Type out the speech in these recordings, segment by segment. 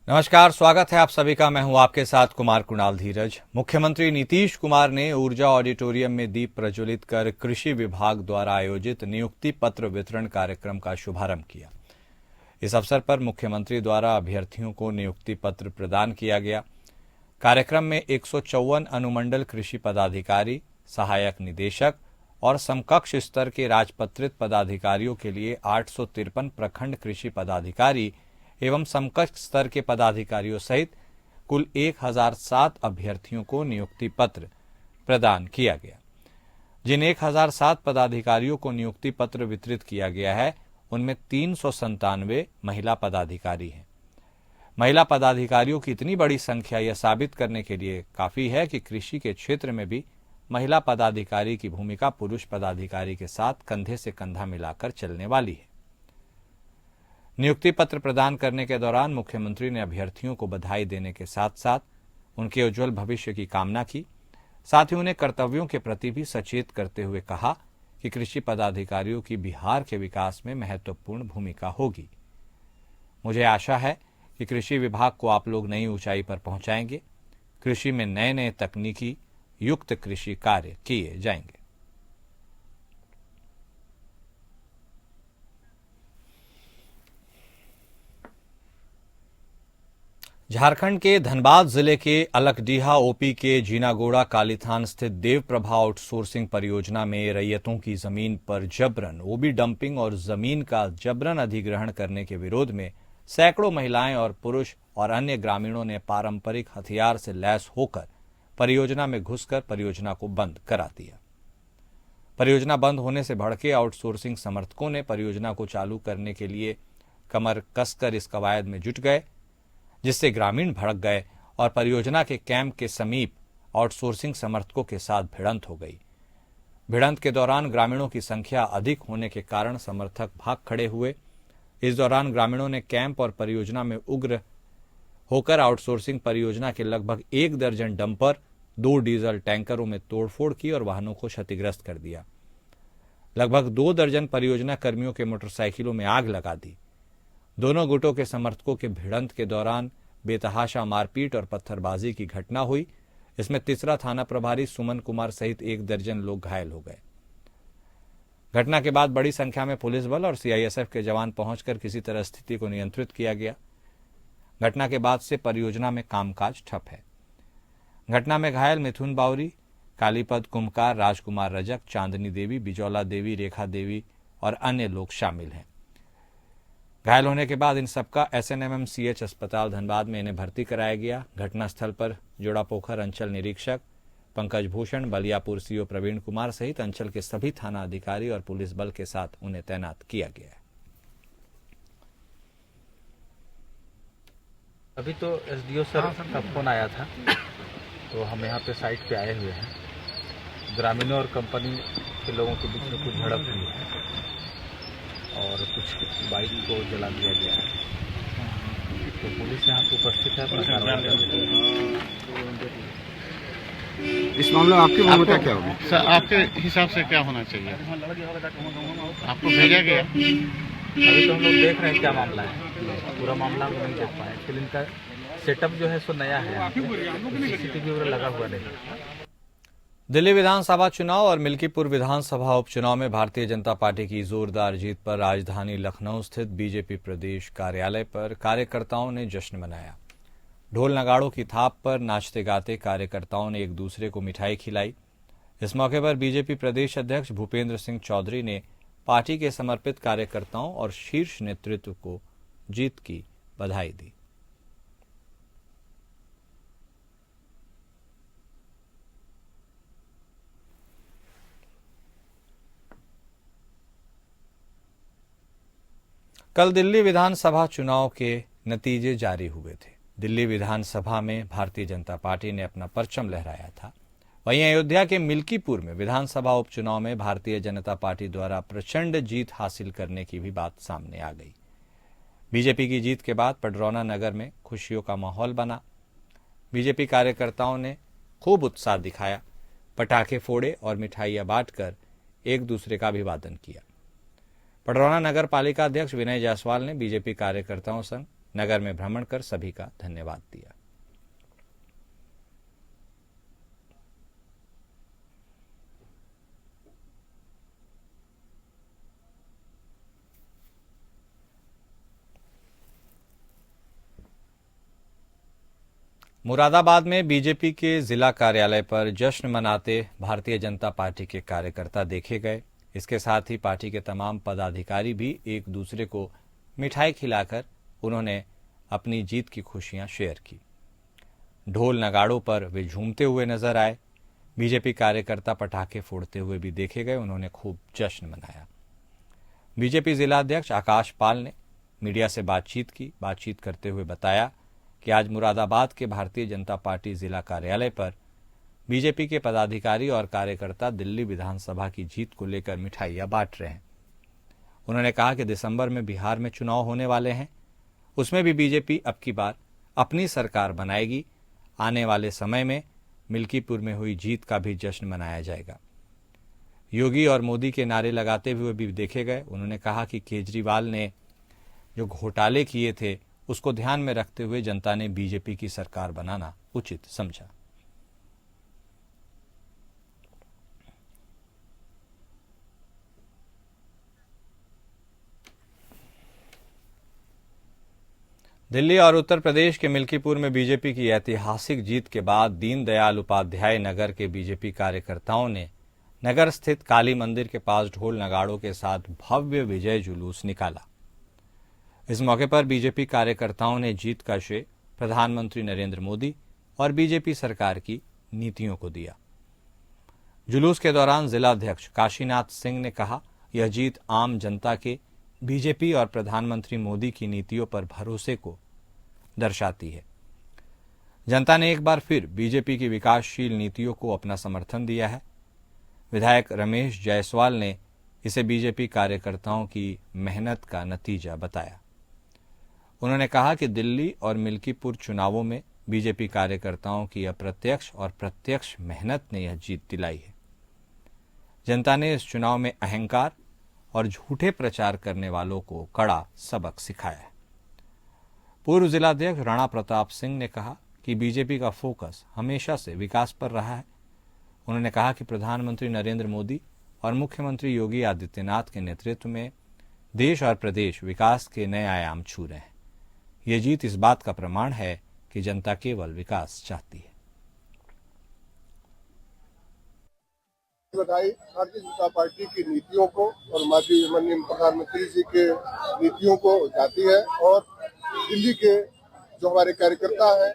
नमस्कार, स्वागत है आप सभी का। मैं हूं आपके साथ कुमार कुणाल धीरज। मुख्यमंत्री नीतीश कुमार ने ऊर्जा ऑडिटोरियम में दीप प्रज्वलित कर कृषि विभाग द्वारा आयोजित नियुक्ति पत्र वितरण कार्यक्रम का शुभारंभ किया। इस अवसर पर मुख्यमंत्री द्वारा अभ्यर्थियों को नियुक्ति पत्र प्रदान किया गया। कार्यक्रम में 154 अनुमंडल कृषि पदाधिकारी, सहायक निदेशक और समकक्ष स्तर के राजपत्रित पदाधिकारियों के लिए 853 प्रखंड कृषि पदाधिकारी एवं समकक्ष स्तर के पदाधिकारियों सहित कुल 1007 अभ्यर्थियों को नियुक्ति पत्र प्रदान किया गया। जिन 1007 पदाधिकारियों को नियुक्ति पत्र वितरित किया गया है, उनमें 397 महिला पदाधिकारी हैं। महिला पदाधिकारियों की इतनी बड़ी संख्या यह साबित करने के लिए काफी है कि कृषि के क्षेत्र में भी महिला पदाधिकारी की भूमिका पुरुष पदाधिकारी के साथ कंधे से कंधा मिलाकर चलने वाली है। नियुक्ति पत्र प्रदान करने के दौरान मुख्यमंत्री ने अभ्यर्थियों को बधाई देने के साथ साथ उनके उज्जवल भविष्य की कामना की। साथ ही उन्हें कर्तव्यों के प्रति भी सचेत करते हुए कहा कि कृषि पदाधिकारियों की बिहार के विकास में महत्वपूर्ण भूमिका होगी। मुझे आशा है कि कृषि विभाग को आप लोग नई ऊंचाई पर पहुंचाएंगे। कृषि में नए नए तकनीकी युक्त कृषि कार्य किए जाएंगे। झारखंड के धनबाद जिले के अलकडीहा ओपी के जीनागोड़ा कालीथान स्थित देवप्रभा आउटसोर्सिंग परियोजना में रैयतों की जमीन पर जबरन ओबी डंपिंग और जमीन का जबरन अधिग्रहण करने के विरोध में सैकड़ों महिलाएं और पुरुष और अन्य ग्रामीणों ने पारंपरिक हथियार से लैस होकर परियोजना में घुसकर परियोजना को बंद करा दिया। परियोजना बंद होने से भड़के आउटसोर्सिंग समर्थकों ने परियोजना को चालू करने के लिए कमर कसकर इस कवायद में जुट गए, जिससे ग्रामीण भड़क गए और परियोजना के कैंप के समीप आउटसोर्सिंग समर्थकों के साथ भिड़ंत हो गई। भिड़ंत के दौरान ग्रामीणों की संख्या अधिक होने के कारण समर्थक भाग खड़े हुए। इस दौरान ग्रामीणों ने कैंप और परियोजना में उग्र होकर आउटसोर्सिंग परियोजना के लगभग 1 दर्जन डंपर, 2 डीजल टैंकरों में तोड़फोड़ की और वाहनों को क्षतिग्रस्त कर दिया। लगभग 2 दर्जन परियोजना कर्मियों के मोटरसाइकिलों में आग लगा दी। दोनों गुटों के समर्थकों के भिड़ंत के दौरान बेतहाशा मारपीट और पत्थरबाजी की घटना हुई। इसमें तिसरा थाना प्रभारी सुमन कुमार सहित 1 दर्जन लोग घायल हो गए। घटना के बाद बड़ी संख्या में पुलिस बल और सीआईएसएफ के जवान पहुंचकर किसी तरह स्थिति को नियंत्रित किया गया। घटना के बाद से परियोजना में कामकाज ठप है। घटना में घायल मिथुन बावरी, कालीपद कुमकार, राजकुमार रजक, चांदनी देवी, बिजौला देवी, रेखा देवी और अन्य लोग शामिल हैं। घायल होने के बाद इन सबका एसएनएमएमसीएच अस्पताल धनबाद में इन्हें भर्ती कराया गया। घटनास्थल पर जोड़ापोखर अंचल निरीक्षक पंकज भूषण, बलियापुर सीओ प्रवीण कुमार सहित अंचल के सभी थाना अधिकारी और पुलिस बल के साथ उन्हें तैनात किया गया है। अभी तो एसडीओ सर का फोन आया था, तो हम यहाँ पे साइट पे आए हुए हैं। ग्रामीणों और कंपनी के लोगों के बीच में कुछ झड़प हुई है और कुछ बाइक को जला दिया गया है। तो पुलिस यहाँ पे उपस्थित है। इस मामले में आपकी भूमिका क्या होगी? सर, आपके हिसाब से क्या होना चाहिए? आपको भेजा गया? अभी तो हम लोग देख रहे हैं क्या मामला है, पूरा मामला हम नहीं देख पाए। फिर इनका सेटअप जो है सो नया है, सीसीटीवी वगैरह लगा हुआ नहीं। दिल्ली विधानसभा चुनाव और मिल्कीपुर विधानसभा उपचुनाव में भारतीय जनता पार्टी की जोरदार जीत पर राजधानी लखनऊ स्थित बीजेपी प्रदेश कार्यालय पर कार्यकर्ताओं ने जश्न मनाया। ढोल नगाड़ों की थाप पर नाचते गाते कार्यकर्ताओं ने एक दूसरे को मिठाई खिलाई। इस मौके पर बीजेपी प्रदेश अध्यक्ष भूपेंद्र सिंह चौधरी ने पार्टी के समर्पित कार्यकर्ताओं और शीर्ष नेतृत्व को जीत की बधाई दी। कल दिल्ली विधानसभा चुनाव के नतीजे जारी हुए थे। दिल्ली विधानसभा में भारतीय जनता पार्टी ने अपना परचम लहराया था। वहीं अयोध्या के मिल्कीपुर में विधानसभा उपचुनाव में भारतीय जनता पार्टी द्वारा प्रचंड जीत हासिल करने की भी बात सामने आ गई। बीजेपी की जीत के बाद पडरौना नगर में खुशियों का माहौल बना। बीजेपी कार्यकर्ताओं ने खूब उत्साह दिखाया, पटाखे फोड़े और मिठाइयां बांटकर एक दूसरे का अभिवादन किया। पडरौना नगर पालिका अध्यक्ष विनय जायसवाल ने बीजेपी कार्यकर्ताओं संग नगर में भ्रमण कर सभी का धन्यवाद दिया। मुरादाबाद में बीजेपी के जिला कार्यालय पर जश्न मनाते भारतीय जनता पार्टी के कार्यकर्ता देखे गए। इसके साथ ही पार्टी के तमाम पदाधिकारी भी एक दूसरे को मिठाई खिलाकर उन्होंने अपनी जीत की खुशियां शेयर की। ढोल नगाड़ों पर वे झूमते हुए नजर आए। बीजेपी कार्यकर्ता पटाखे फोड़ते हुए भी देखे गए। उन्होंने खूब जश्न मनाया। बीजेपी जिलाध्यक्ष आकाश पाल ने मीडिया से बातचीत करते हुए बताया कि आज मुरादाबाद के भारतीय जनता पार्टी जिला कार्यालय पर बीजेपी के पदाधिकारी और कार्यकर्ता दिल्ली विधानसभा की जीत को लेकर मिठाइयां बांट रहे हैं। उन्होंने कहा कि दिसंबर में बिहार में चुनाव होने वाले हैं, उसमें भी बीजेपी अब की बार अपनी सरकार बनाएगी। आने वाले समय में मिल्कीपुर में हुई जीत का भी जश्न मनाया जाएगा। योगी और मोदी के नारे लगाते हुए भी देखे गए। उन्होंने कहा कि केजरीवाल ने जो घोटाले किए थे उसको ध्यान में रखते हुए जनता ने बीजेपी की सरकार बनाना उचित समझा। दिल्ली और उत्तर प्रदेश के मिल्कीपुर में बीजेपी की ऐतिहासिक जीत के बाद दीनदयाल उपाध्याय नगर के बीजेपी कार्यकर्ताओं ने नगर स्थित काली मंदिर के पास ढोल नगाड़ों के साथ भव्य विजय जुलूस निकाला। इस मौके पर बीजेपी कार्यकर्ताओं ने जीत का श्रेय प्रधानमंत्री नरेंद्र मोदी और बीजेपी सरकार की नीतियों को दिया। जुलूस के दौरान जिलाध्यक्ष काशीनाथ सिंह ने कहा, यह जीत आम जनता के बीजेपी और प्रधानमंत्री मोदी की नीतियों पर भरोसे को दर्शाती है। जनता ने एक बार फिर बीजेपी की विकासशील नीतियों को अपना समर्थन दिया है। विधायक रमेश जायसवाल ने इसे बीजेपी कार्यकर्ताओं की मेहनत का नतीजा बताया। उन्होंने कहा कि दिल्ली और मिल्कीपुर चुनावों में बीजेपी कार्यकर्ताओं की अप्रत्यक्ष और प्रत्यक्ष मेहनत ने यह जीत दिलाई है। जनता ने इस चुनाव में अहंकार और झूठे प्रचार करने वालों को कड़ा सबक सिखाया है। पूर्व जिलाध्यक्ष राणा प्रताप सिंह ने कहा कि बीजेपी का फोकस हमेशा से विकास पर रहा है। उन्होंने कहा कि प्रधानमंत्री नरेंद्र मोदी और मुख्यमंत्री योगी आदित्यनाथ के नेतृत्व में देश और प्रदेश विकास के नए आयाम छू रहे हैं। ये जीत इस बात का प्रमाण है कि जनता केवल विकास चाहती है। बधाई भारतीय जनता पार्टी की नीतियों को और माननीय प्रधानमंत्री जी के नीतियों को जाती है, और दिल्ली के जो हमारे कार्यकर्ता हैं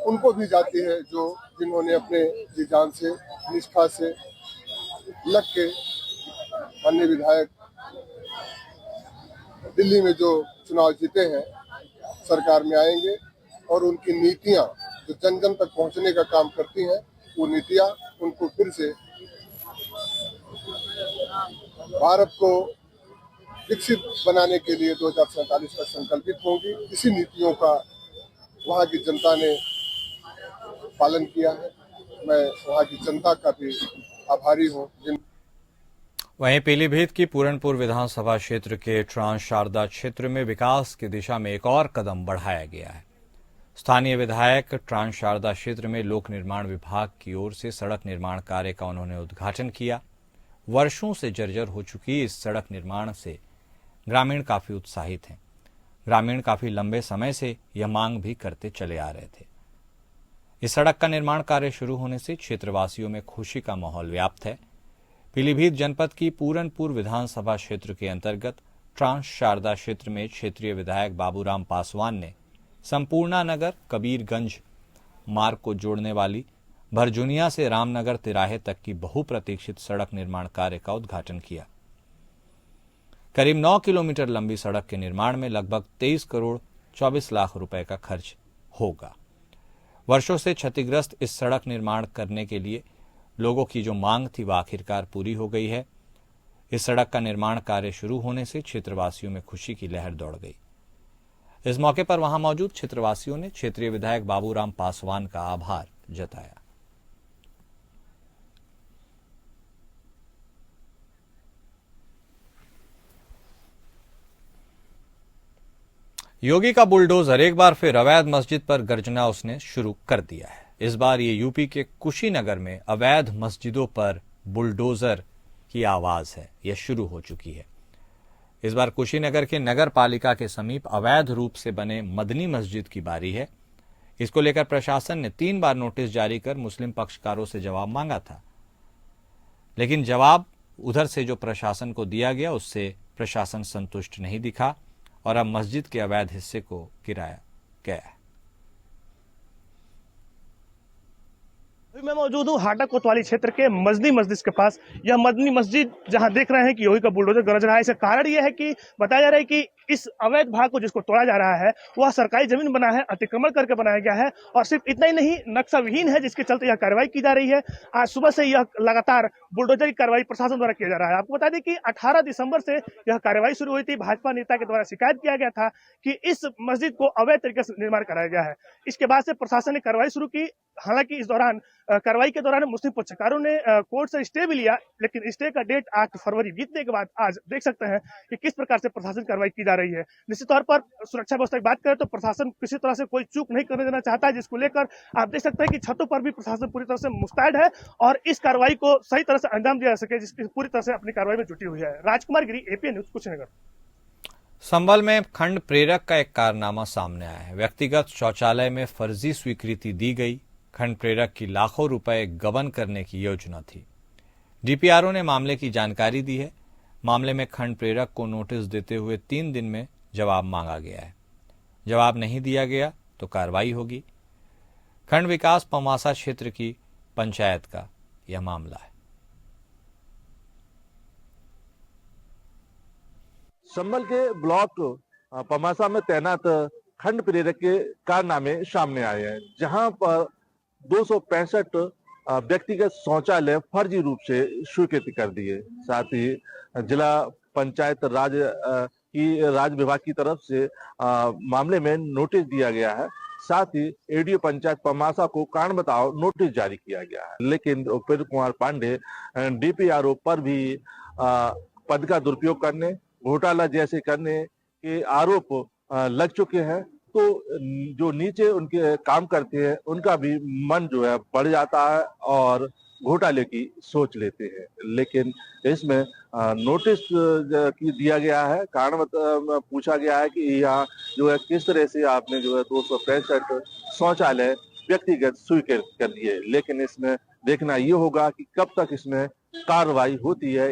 उनको भी जाती है, जो जिन्होंने अपने जी जान से निष्ठा से लग के अन्य विधायक दिल्ली में जो चुनाव जीते हैं सरकार में आएंगे और उनकी नीतियां जो जन जन तक पहुंचने का काम करती हैं, वो नीतियां उनको फिर से भारत को विकसित बनाने के लिए 2047 तक संकल्पित होंगी। इसी नीतियों का वहां की जनता ने पालन किया है। मैं वहां की जनता का भी आभारी हूं। वहीं पीलीभीत की पूरनपुर विधानसभा क्षेत्र के ट्रांस शारदा क्षेत्र में विकास की दिशा में एक और कदम बढ़ाया गया है। स्थानीय विधायक ट्रांस शारदा क्षेत्र में लोक निर्माण विभाग की ओर से सड़क निर्माण कार्य का उन्होंने उद्घाटन किया। वर्षों से जर्जर हो चुकी इस सड़क निर्माण से ग्रामीण काफी उत्साहित हैं। ग्रामीण काफी लंबे समय से यह मांग भी करते चले आ रहे थे। इस सड़क का निर्माण कार्य शुरू होने से क्षेत्रवासियों में खुशी का माहौल व्याप्त है। पीलीभीत जनपद की पूरनपुर विधानसभा क्षेत्र के अंतर्गत ट्रांस शारदा क्षेत्र में क्षेत्रीय विधायक बाबूराम पासवान ने संपूर्णा नगर कबीरगंज मार्ग को जोड़ने वाली भरजुनिया से रामनगर तिराहे तक की बहुप्रतीक्षित सड़क निर्माण कार्य का उद्घाटन किया। करीब 9 किलोमीटर लंबी सड़क के निर्माण में लगभग 23 करोड़ 24 लाख रुपए का खर्च होगा। वर्षों से क्षतिग्रस्त इस सड़क निर्माण करने के लिए लोगों की जो मांग थी वह आखिरकार पूरी हो गई है। इस सड़क का निर्माण कार्य शुरू होने से क्षेत्रवासियों में खुशी की लहर दौड़ गई। इस मौके पर वहां मौजूद क्षेत्रवासियों ने क्षेत्रीय विधायक बाबूराम पासवान का आभार जताया। योगी का बुलडोजर एक बार फिर अवैध मस्जिद पर गर्जना उसने शुरू कर दिया है। इस बार ये यूपी के कुशीनगर में अवैध मस्जिदों पर बुलडोजर की आवाज है, यह शुरू हो चुकी है। इस बार कुशीनगर के नगर पालिका के समीप अवैध रूप से बने मदनी मस्जिद की बारी है। इसको लेकर प्रशासन ने 3 बार नोटिस जारी कर मुस्लिम पक्षकारों से जवाब मांगा था, लेकिन जवाब उधर से जो प्रशासन को दिया गया उससे प्रशासन संतुष्ट नहीं दिखा और अब मस्जिद के अवैध हिस्से को गिराया गया है। मैं मौजूद हूँ हाटा कोतवाली क्षेत्र के मदनी मस्जिद के पास। यह मदनी मस्जिद जहां देख रहे हैं कि योगी का बुलडोजर गरज रहा है, इसका कारण यह है कि बताया जा रहा है कि इस अवैध भाग को जिसको तोड़ा जा रहा है वह सरकारी जमीन बना है, अतिक्रमण करके बनाया गया है और सिर्फ इतना ही नहीं, नक्शा विहीन है, जिसके चलते यह कार्रवाई की जा रही है। आज सुबह से यह लगातार बुलडोजर की कार्रवाई प्रशासन द्वारा किया जा रहा है। आपको बता दें कि 18 दिसंबर से यह कार्रवाई शुरू हुई थी। भाजपा नेता के द्वारा शिकायत किया गया था कि इस मस्जिद को अवैध तरीके से निर्माण कराया गया है। इसके बाद से प्रशासन ने कार्रवाई शुरू की। हालांकि इस दौरान कार्रवाई के दौरान मुस्लिम पक्षकारों ने कोर्ट से स्टे भी लिया, लेकिन स्टे का डेट 8 फरवरी बीतने के बाद आज देख सकते हैं कि किस प्रकार से प्रशासन कार्रवाई की जा रही है। निश्चित तौर पर सुरक्षा व्यवस्था की बात करें तो प्रशासन किसी तरह से कोई चूक नहीं करने देना चाहता है, जिसको लेकर आप देख सकते हैं कि छतों पर भी प्रशासन पूरी तरह से मुस्तैद है और इस कार्रवाई को सही तरह से अंजाम दिया जा सके, जिसकी पूरी तरह से अपनी कार्रवाई में जुटी हुई है। राजकुमार गिरी, एपीएन न्यूज, कुशीनगर। संभल में खंड प्रेरक का एक कारनामा सामने आया है। व्यक्तिगत शौचालय में फर्जी स्वीकृति दी गई। खंड प्रेरक की लाखों रुपए गबन करने की योजना थी। डीपीआरओ ने मामले की जानकारी दी है। मामले में खंड प्रेरक को नोटिस देते हुए 3 दिन में जवाब मांगा गया है। जवाब नहीं दिया गया तो कार्रवाई होगी। खंड विकास पमासा क्षेत्र की पंचायत का यह मामला है। संभल के ब्लॉक पमासा में तैनात खंड प्रेरक के कारनामे सामने आए हैं, जहां पर 265 व्यक्तिगत शौचालय फर्जी रूप से स्वीकृत कर दिए। साथ ही जिला पंचायत राज विभाग की तरफ से मामले में नोटिस दिया गया है। साथ ही एडीओ पंचायत पमासा को कारण बताओ नोटिस जारी किया गया है, लेकिन उपेंद्र कुमार पांडे डीपीआरओ पर भी पद का दुरुपयोग करने, घोटाला जैसे करने के आरोप लग चुके हैं। तो जो नीचे उनके काम करते हैं उनका भी मन जो है बढ़ जाता है और घोटाले की सोच लेते हैं। लेकिन इसमें नोटिस की दिया गया है, कारण पूछा गया है कि यहाँ जो है किस तरह से आपने जो है 265 शौचालय व्यक्तिगत स्वीकृत कर दिए, लेकिन इसमें देखना ये होगा कि कब तक इसमें कार्रवाई होती है।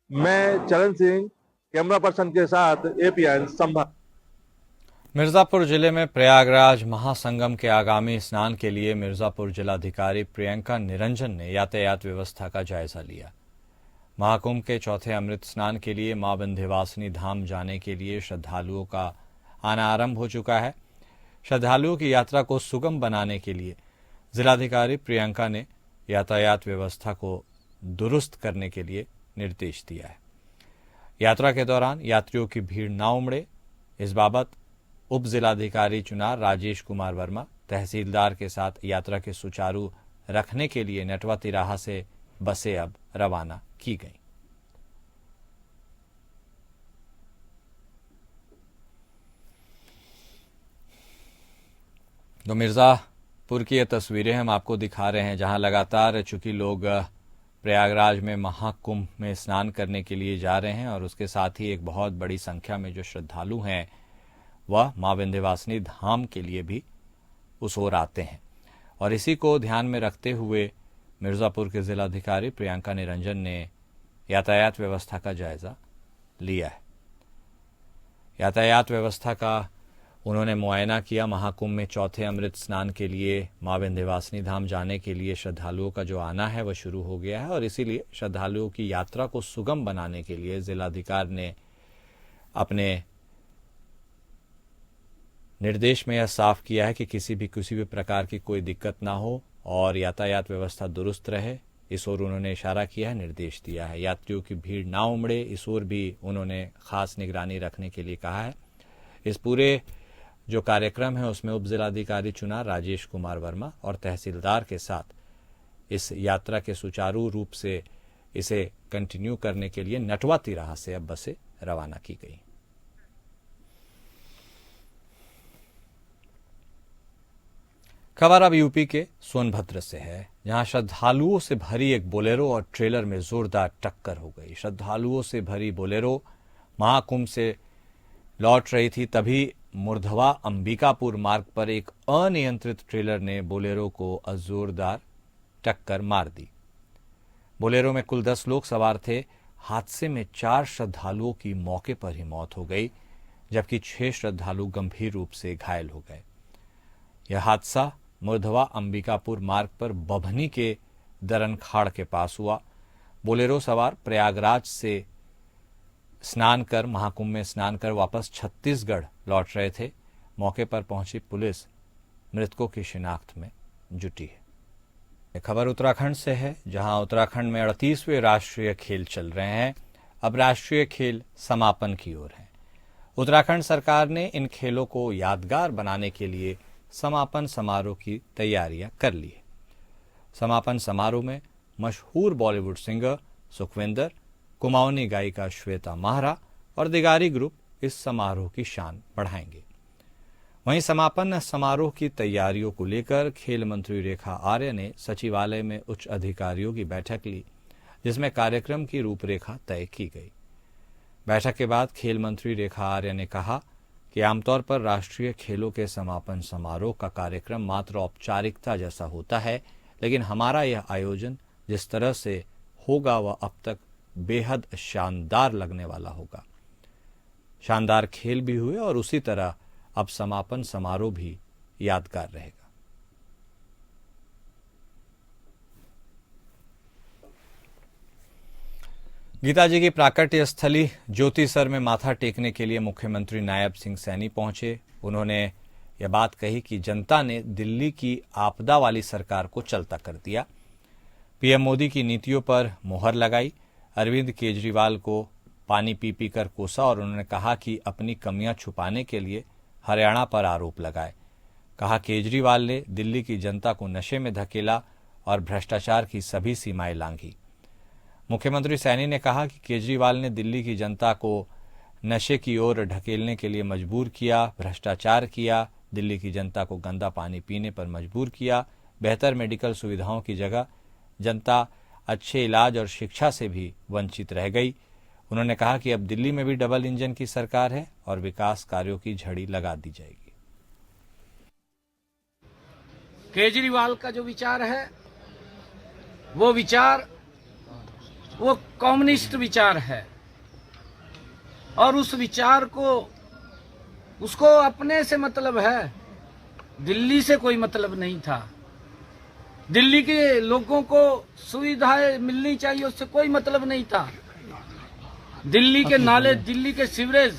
मैं चरण सिंह, कैमरा पर्सन के साथ एपीएन संभल। मिर्जापुर जिले में प्रयागराज महासंगम के आगामी स्नान के लिए मिर्जापुर जिलाधिकारी प्रियंका निरंजन ने यातायात व्यवस्था का जायजा लिया। महाकुंभ के चौथे अमृत स्नान के लिए मां विंध्यवासिनी धाम जाने के लिए श्रद्धालुओं का आना आरंभ हो चुका है। श्रद्धालुओं की यात्रा को सुगम बनाने के लिए जिलाधिकारी प्रियंका ने यातायात व्यवस्था को दुरुस्त करने के लिए निर्देश दिया है। यात्रा के दौरान यात्रियों की भीड़ न उमड़े, इस बाबत उप जिलाधिकारी चुनार राजेश कुमार वर्मा तहसीलदार के साथ यात्रा के सुचारू रखने के लिए नटवा तिराहा से बसें अब रवाना की गई। तो मिर्जापुर की ये तस्वीरें हम आपको दिखा रहे हैं, जहां लगातार चूंकि लोग प्रयागराज में महाकुंभ में स्नान करने के लिए जा रहे हैं और उसके साथ ही एक बहुत बड़ी संख्या में जो श्रद्धालु हैं वह मां विंध्यवासिनी धाम के लिए भी उस ओर आते हैं। और इसी को ध्यान में रखते हुए मिर्जापुर के जिलाधिकारी प्रियंका निरंजन ने यातायात व्यवस्था का जायजा लिया है। यातायात व्यवस्था का उन्होंने मुआयना किया। महाकुंभ में चौथे अमृत स्नान के लिए मां विंध्यवासिनी धाम जाने के लिए श्रद्धालुओं का जो आना है वह शुरू हो गया है और इसीलिए श्रद्धालुओं की यात्रा को सुगम बनाने के लिए जिलाधिकारी ने अपने निर्देश में यह साफ किया है कि किसी भी प्रकार की कोई दिक्कत ना हो और यातायात व्यवस्था दुरुस्त रहे। इस ओर उन्होंने इशारा किया है, निर्देश दिया है। यात्रियों की भीड़ ना उमड़े, इस ओर भी उन्होंने खास निगरानी रखने के लिए कहा है। इस पूरे जो कार्यक्रम है उसमें उप जिलाधिकारी चुनार राजेश कुमार वर्मा और तहसीलदार के साथ इस यात्रा के सुचारू रूप से इसे कंटिन्यू करने के लिए नटवा तिराहा से अब बसें रवाना की गई। खबर अब यूपी के सोनभद्र से है, जहां श्रद्धालुओं से भरी एक बोलेरो और ट्रेलर में जोरदार टक्कर हो गई। श्रद्धालुओं से भरी बोलेरो महाकुंभ से लौट रही थी, तभी मुर्धवा अंबिकापुर मार्ग पर एक अनियंत्रित ट्रेलर ने बोलेरो को जोरदार टक्कर मार दी। बोलेरो में कुल 10 लोग सवार थे। हादसे में 4 श्रद्धालुओं की मौके पर ही मौत हो गई, जबकि 6 श्रद्धालु गंभीर रूप से घायल हो गए। यह हादसा मुर्धवा अंबिकापुर मार्ग पर बभनी के दरनखाड़ के पास हुआ। बोलेरो सवार प्रयागराज से स्नान कर महाकुंभ में स्नान कर वापस छत्तीसगढ़ लौट रहे थे। मौके पर पहुंची पुलिस मृतकों की शिनाख्त में जुटी है। यह खबर उत्तराखंड से है, जहां उत्तराखंड में 38वें राष्ट्रीय खेल चल रहे हैं। अब राष्ट्रीय खेल समापन की ओर है। उत्तराखंड सरकार ने इन खेलों को यादगार बनाने के लिए समापन समारोह की तैयारियां कर ली है। समापन समारोह में मशहूर बॉलीवुड सिंगर सुखविंदर, कुमाऊनी गायिका श्वेता माहरा और दिगारी ग्रुप इस समारोह की शान बढ़ाएंगे। वहीं समापन समारोह की तैयारियों को लेकर खेल मंत्री रेखा आर्य ने सचिवालय में उच्च अधिकारियों की बैठक ली, जिसमें कार्यक्रम की रूपरेखा तय की गई। बैठक के बाद खेल मंत्री रेखा आर्य ने कहा कि आमतौर पर राष्ट्रीय खेलों के समापन समारोह का कार्यक्रम मात्र औपचारिकता जैसा होता है, लेकिन हमारा यह आयोजन जिस तरह से होगा वह अब तक बेहद शानदार लगने वाला होगा। शानदार खेल भी हुए और उसी तरह अब समापन समारोह भी यादगार रहेगा। गीताजी की प्राकट्य स्थली ज्योतिसर में माथा टेकने के लिए मुख्यमंत्री नायब सिंह सैनी पहुंचे। उन्होंने यह बात कही कि जनता ने दिल्ली की आपदा वाली सरकार को चलता कर दिया। पीएम मोदी की नीतियों पर मुहर लगाई। अरविंद केजरीवाल को पानी पी पी कर कोसा और उन्होंने कहा कि अपनी कमियां छुपाने के लिए हरियाणा पर आरोप लगाए। कहा केजरीवाल ने दिल्ली की जनता को नशे में धकेला और भ्रष्टाचार की सभी सीमाएं लांघी। मुख्यमंत्री सैनी ने कहा कि केजरीवाल ने दिल्ली की जनता को नशे की ओर ढकेलने के लिए मजबूर किया, भ्रष्टाचार किया, दिल्ली की जनता को गंदा पानी पीने पर मजबूर किया। बेहतर मेडिकल सुविधाओं की जगह जनता अच्छे इलाज और शिक्षा से भी वंचित रह गई। उन्होंने कहा कि अब दिल्ली में भी डबल इंजन की सरकार है और विकास कार्यों की झड़ी लगा दी जाएगी। केजरीवाल का जो विचार है वो कम्युनिस्ट विचार है और उस विचार को उसको अपने से मतलब है, दिल्ली से कोई मतलब नहीं था। दिल्ली के लोगों को सुविधाएं मिलनी चाहिए, उससे कोई मतलब नहीं था। दिल्ली के नाले, दिल्ली के सीवरेज,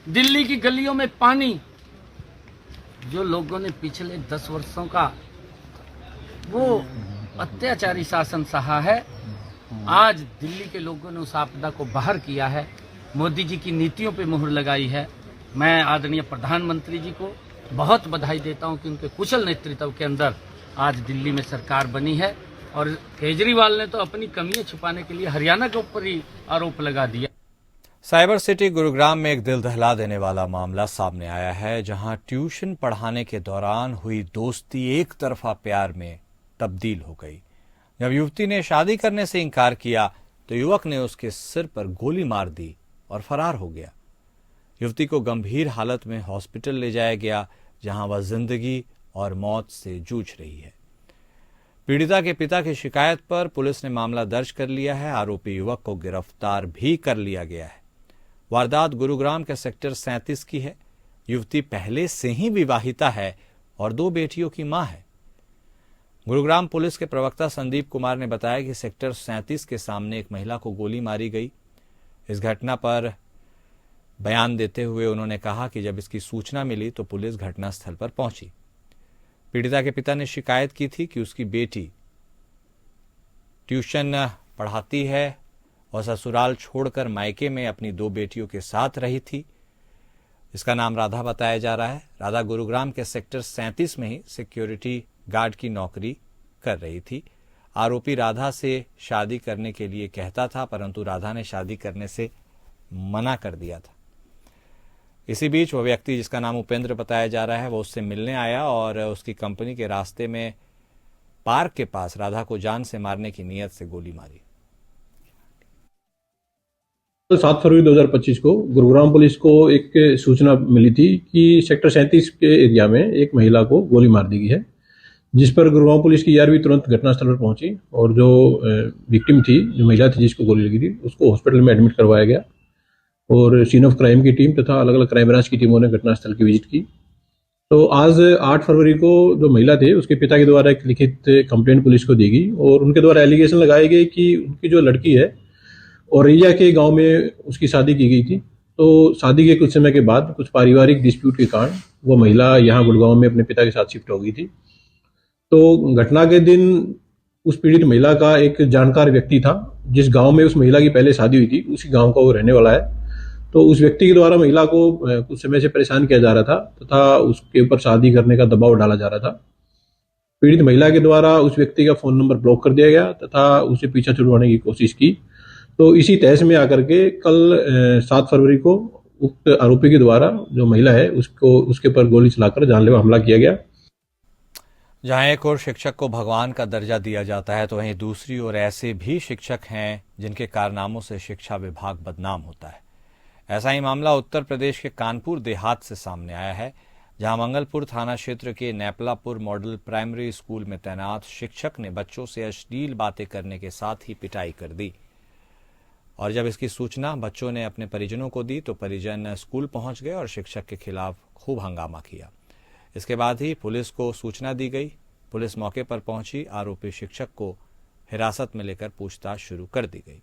दिल्ली की गलियों में पानी, जो लोगों ने पिछले 10 वर्षों का वो अत्याचारी शासन सहा है, आज दिल्ली के लोगों ने उस आपदा को बाहर किया है। मोदी जी की नीतियों पे मुहर लगाई है। मैं आदरणीय प्रधानमंत्री जी को बहुत बधाई देता हूं कि उनके कुशल नेतृत्व के अंदर आज दिल्ली में सरकार बनी है और केजरीवाल ने तो अपनी कमियां छुपाने के लिए हरियाणा के ऊपर ही आरोप लगा दिया। साइबर सिटी गुरुग्राम में एक दिल दहला देने वाला मामला सामने आया है, जहां ट्यूशन पढ़ाने के दौरान हुई दोस्ती एक तरफा प्यार में तब्दील हो गई। जब युवती ने शादी करने से इनकार किया तो युवक ने उसके सिर पर गोली मार दी और फरार हो गया। युवती को गंभीर हालत में हॉस्पिटल ले जाया गया, जहां वह जिंदगी और मौत से जूझ रही है। पीड़िता के पिता की शिकायत पर पुलिस ने मामला दर्ज कर लिया है। आरोपी युवक को गिरफ्तार भी कर लिया गया है। वारदात गुरुग्राम के सेक्टर 37 की है। युवती पहले से ही विवाहिता है और 2 बेटियों की मां है। गुरुग्राम पुलिस के प्रवक्ता संदीप कुमार ने बताया कि सेक्टर 37 के सामने एक महिला को गोली मारी गई। इस घटना पर बयान देते हुए उन्होंने कहा कि जब इसकी सूचना मिली तो पुलिस घटनास्थल पर पहुंची। पीड़िता के पिता ने शिकायत की थी कि उसकी बेटी ट्यूशन पढ़ाती है और ससुराल छोड़कर मायके में अपनी 2 बेटियों के साथ रही थी। इसका नाम राधा बताया जा रहा है। राधा गुरुग्राम के सेक्टर 37 में ही सिक्योरिटी गार्ड की नौकरी कर रही थी। आरोपी राधा से शादी करने के लिए कहता था, परंतु राधा ने शादी करने से मना कर दिया था। इसी बीच वह व्यक्ति जिसका नाम उपेंद्र बताया जा रहा है वो उससे मिलने आया और उसकी कंपनी के रास्ते में पार्क के पास राधा को जान से मारने की नीयत से गोली मारी। 7 फरवरी 2025 को गुरुग्राम पुलिस को एक सूचना मिली थी कि सेक्टर 37 के एरिया में एक महिला को गोली मार दी गई है, जिस पर गुरुग्राम पुलिस की 11वीं तुरंत घटनास्थल पर पहुंची और जो विक्टिम थी, जो महिला थी जिसको गोली लगी थी, उसको हॉस्पिटल में एडमिट करवाया गया और सीन ऑफ क्राइम की टीम तथा अलग अलग क्राइम ब्रांच की टीमों ने घटनास्थल की विजिट की। तो आज 8 फरवरी को जो महिला थे उसके पिता के द्वारा एक लिखित कंप्लेंट पुलिस को दी गई और उनके द्वारा एलिगेशन लगाए गए कि उनकी जो लड़की है औरैया के गांव में उसकी शादी की गई थी। तो शादी के कुछ समय के बाद कुछ पारिवारिक डिस्प्यूट के कारण वो महिला यहाँ गुड़गांव में अपने पिता के साथ शिफ्ट हो गई थी। तो घटना के दिन उस पीड़ित महिला का एक जानकार व्यक्ति था, जिस गांव में उस महिला की पहले शादी हुई थी, उसी गांव का वो रहने वाला है। तो उस व्यक्ति के द्वारा महिला को कुछ समय से परेशान किया जा रहा था तथा उसके ऊपर शादी करने का दबाव डाला जा रहा था। पीड़ित महिला के द्वारा उस व्यक्ति का फोन नंबर ब्लॉक कर दिया गया तथा उसे पीछा छुड़वाने की कोशिश की। तो इसी तहस में आकर के कल 7 फरवरी को उक्त आरोपी के द्वारा जो महिला है उसके ऊपर गोली चलाकर जानलेवा हमला किया गया। जहां एक ओर शिक्षक को भगवान का दर्जा दिया जाता है तो वहीं दूसरी ओर ऐसे भी शिक्षक हैं जिनके कारनामों से शिक्षा विभाग बदनाम होता है। ऐसा ही मामला उत्तर प्रदेश के कानपुर देहात से सामने आया है, जहां मंगलपुर थाना क्षेत्र के नैपलापुर मॉडल प्राइमरी स्कूल में तैनात शिक्षक ने बच्चों से अश्लील बातें करने के साथ ही पिटाई कर दी। और जब इसकी सूचना बच्चों ने अपने परिजनों को दी तो परिजन स्कूल पहुंच गए और शिक्षक के खिलाफ खूब हंगामा किया। इसके बाद ही पुलिस को सूचना दी गई। पुलिस मौके पर पहुंची, आरोपी शिक्षक को हिरासत में लेकर पूछताछ शुरू कर दी गई।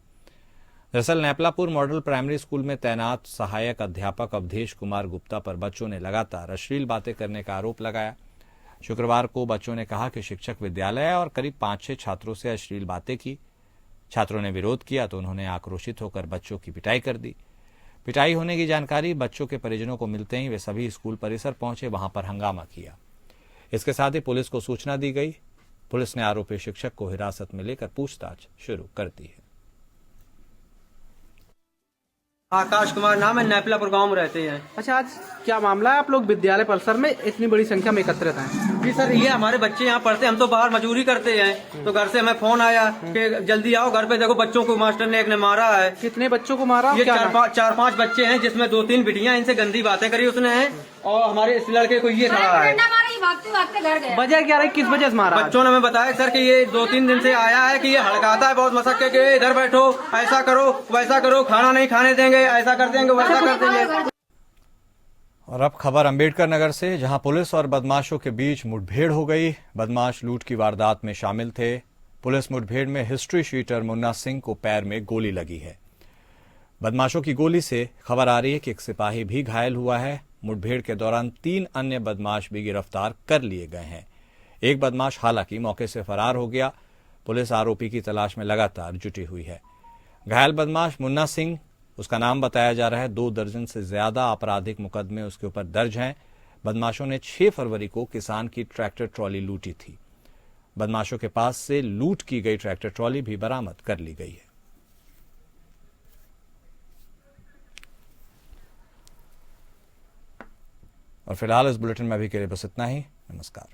दरअसल नैपलापुर मॉडल प्राइमरी स्कूल में तैनात सहायक अध्यापक अवधेश कुमार गुप्ता पर बच्चों ने लगातार अश्लील बातें करने का आरोप लगाया। शुक्रवार को बच्चों ने कहा कि शिक्षक विद्यालय और करीब 5-6 छात्रों से अश्लील बातें की। छात्रों ने विरोध किया तो उन्होंने आक्रोशित होकर बच्चों की पिटाई कर दी। पिटाई होने की जानकारी बच्चों के परिजनों को मिलते ही वे सभी स्कूल परिसर पहुंचे, वहां पर हंगामा किया। इसके साथ ही पुलिस को सूचना दी गई। पुलिस ने आरोपी शिक्षक को हिरासत में लेकर पूछताछ शुरू कर दी है। आकाश कुमार नाम है, नैपलापुर गांव में रहते हैं। अच्छा, आज क्या मामला है? आप लोग विद्यालय परिसर में इतनी बड़ी संख्या में एकत्रित हैं। जी सर, ये हमारे बच्चे यहाँ पढ़ते हैं, हम तो बाहर मजदूरी करते हैं। तो घर से हमें फोन आया कि जल्दी आओ घर पे, देखो बच्चों को मास्टर ने एक ने मारा है। कितने बच्चों को मारा? ये 4-5 बच्चे हैं, जिसमें 2-3 बिटियां, इनसे गंदी बातें करी उसने है। और हमारे इस लड़के को ये खड़ा है। वजह क्या रही, किस वजह से मारा? बच्चों ने हमें बताया सर कि ये 2-3 दिन से आया है कि ये हड़काता है बहुत मशक्कत के, इधर बैठो, ऐसा करो वैसा करो, खाना नहीं खाने देंगे, ऐसा कर देंगे वैसा कर देंगे। और अब खबर अंबेडकर नगर से, जहां पुलिस और बदमाशों के बीच मुठभेड़ हो गई। बदमाश लूट की वारदात में शामिल थे। पुलिस मुठभेड़ में हिस्ट्री शीटर मुन्ना सिंह को पैर में गोली लगी है। बदमाशों की गोली से खबर आ रही है कि एक सिपाही भी घायल हुआ है। मुठभेड़ के दौरान 3 अन्य बदमाश भी गिरफ्तार कर लिए गए हैं। एक बदमाश हालांकि मौके से फरार हो गया। पुलिस आरोपी की तलाश में लगातार जुटी हुई है। घायल बदमाश मुन्ना सिंह, उसका नाम बताया जा रहा है। 2 दर्जन से ज्यादा आपराधिक मुकदमे उसके ऊपर दर्ज हैं। बदमाशों ने 6 फरवरी को किसान की ट्रैक्टर ट्रॉली लूटी थी। बदमाशों के पास से लूट की गई ट्रैक्टर ट्रॉली भी बरामद कर ली गई है। और फिलहाल इस बुलेटिन में अभी के लिए बस इतना ही। नमस्कार।